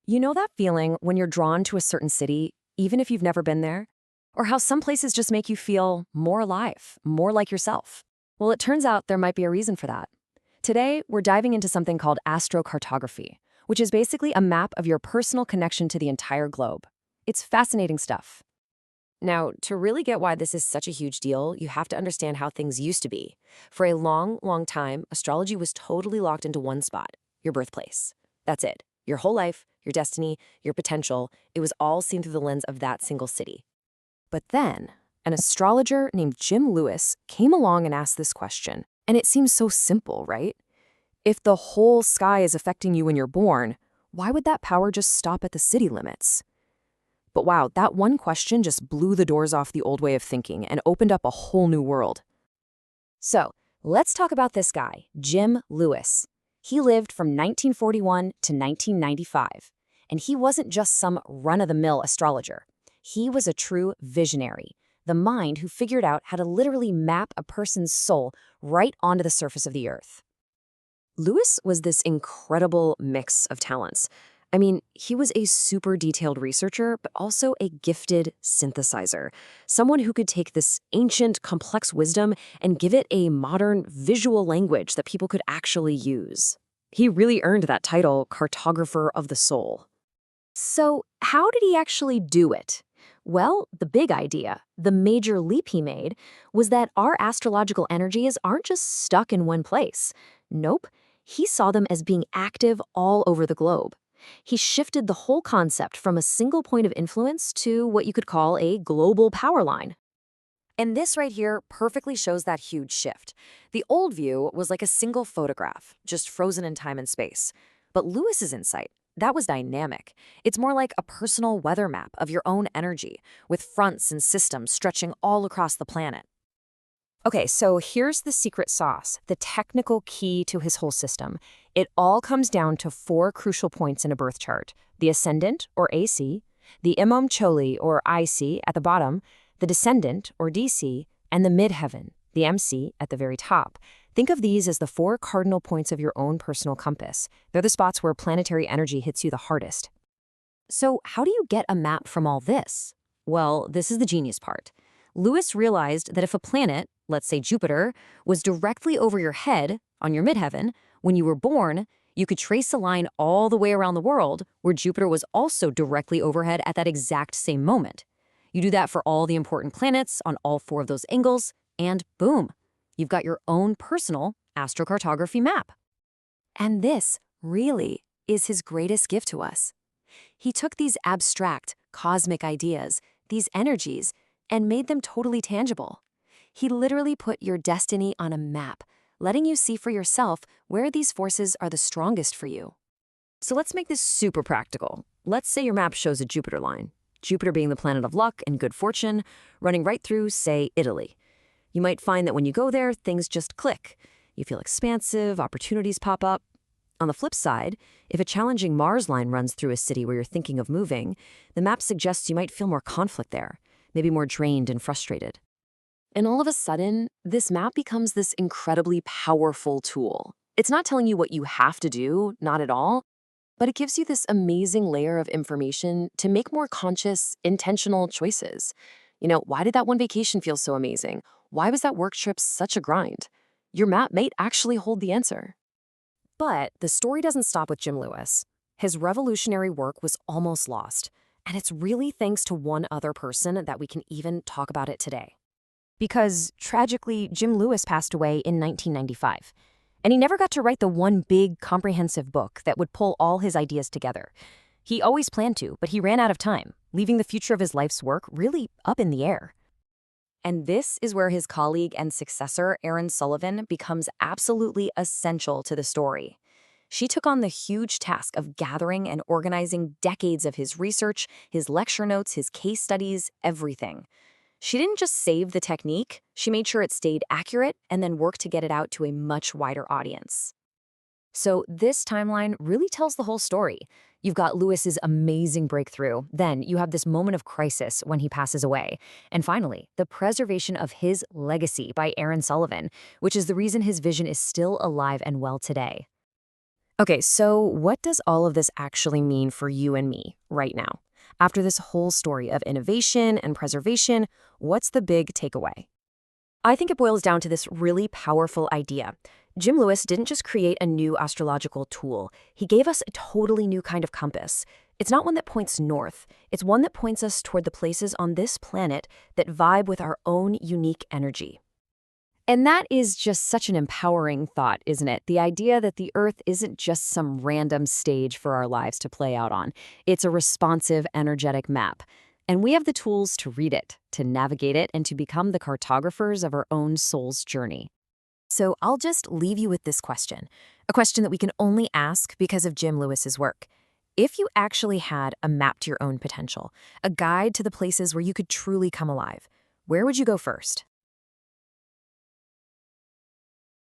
You know that feeling when you're drawn to a certain city, even if you've never been there? Or how some places just make you feel more alive, more like yourself? Well, it turns out there might be a reason for that. Today, we're diving into something called astrocartography, which is basically a map of your personal connection to the entire globe. It's fascinating stuff. Now, to really get why this is such a huge deal, you have to understand how things used to be. For a long, long time, astrology was totally locked into one spot, your birthplace. That's it. Your whole life, your destiny, your potential, it was all seen through the lens of that single city. But then, an astrologer named Jim Lewis came along and asked this question. And it seems so simple, right? If the whole sky is affecting you when you're born, why would that power just stop at the city limits? But wow, that one question just blew the doors off the old way of thinking and opened up a whole new world. So, let's talk about this guy, Jim Lewis. He lived from 1941 to 1995, and he wasn't just some run-of-the-mill astrologer. He was a true visionary, the mind who figured out how to literally map a person's soul right onto the surface of the earth. Lewis was this incredible mix of talents. I mean, he was a super detailed researcher, but also a gifted synthesizer. Someone who could take this ancient, complex wisdom and give it a modern visual language that people could actually use. He really earned that title, cartographer of the soul. So, how did he actually do it? Well, the big idea, the major leap he made, was that our astrological energies aren't just stuck in one place. Nope, he saw them as being active all over the globe. He shifted the whole concept from a single point of influence to what you could call a global power line. And this right here perfectly shows that huge shift. The old view was like a single photograph, just frozen in time and space. But Lewis's insight, that was dynamic. It's more like a personal weather map of your own energy, with fronts and systems stretching all across the planet. Okay, so here's the secret sauce, the technical key to his whole system. It all comes down to four crucial points in a birth chart: the ascendant, or AC, the Imam Choli, or IC, at the bottom, the descendant, or DC, and the midheaven, the MC, at the very top. Think of these as the four cardinal points of your own personal compass. They're the spots where planetary energy hits you the hardest. So how do you get a map from all this? Well, this is the genius part. Lewis realized that if a planet, let's say Jupiter, was directly over your head, on your midheaven, when you were born, you could trace a line all the way around the world where Jupiter was also directly overhead at that exact same moment. You do that for all the important planets on all four of those angles, and boom, you've got your own personal astrocartography map. And this, really, is his greatest gift to us. He took these abstract, cosmic ideas, these energies, and made them totally tangible. He literally put your destiny on a map, letting you see for yourself where these forces are the strongest for you. So let's make this super practical. Let's say your map shows a Jupiter line, Jupiter being the planet of luck and good fortune, running right through, say, Italy. You might find that when you go there, things just click. You feel expansive, opportunities pop up. On the flip side, if a challenging Mars line runs through a city where you're thinking of moving, the map suggests you might feel more conflict there, maybe more drained and frustrated. And all of a sudden, this map becomes this incredibly powerful tool. It's not telling you what you have to do, not at all, but it gives you this amazing layer of information to make more conscious, intentional choices. Why did that one vacation feel so amazing? Why was that work trip such a grind? Your map might actually hold the answer. But the story doesn't stop with Jim Lewis. His revolutionary work was almost lost, and it's really thanks to one other person that we can even talk about it today. Because, tragically, Jim Lewis passed away in 1995, and he never got to write the one big, comprehensive book that would pull all his ideas together. He always planned to, but he ran out of time, leaving the future of his life's work really up in the air. And this is where his colleague and successor, Erin Sullivan, becomes absolutely essential to the story. She took on the huge task of gathering and organizing decades of his research, his lecture notes, his case studies, everything. She didn't just save the technique, she made sure it stayed accurate and then worked to get it out to a much wider audience. So this timeline really tells the whole story. You've got Lewis's amazing breakthrough, then you have this moment of crisis when he passes away, and finally, the preservation of his legacy by Erin Sullivan, which is the reason his vision is still alive and well today. Okay, so what does all of this actually mean for you and me right now? After this whole story of innovation and preservation, what's the big takeaway? I think it boils down to this really powerful idea. Jim Lewis didn't just create a new astrological tool, he gave us a totally new kind of compass. It's not one that points north, it's one that points us toward the places on this planet that vibe with our own unique energy. And that is just such an empowering thought, isn't it? The idea that the Earth isn't just some random stage for our lives to play out on. It's a responsive, energetic map. And we have the tools to read it, to navigate it, and to become the cartographers of our own soul's journey. So I'll just leave you with this question, a question that we can only ask because of Jim Lewis's work. If you actually had a map to your own potential, a guide to the places where you could truly come alive, where would you go first?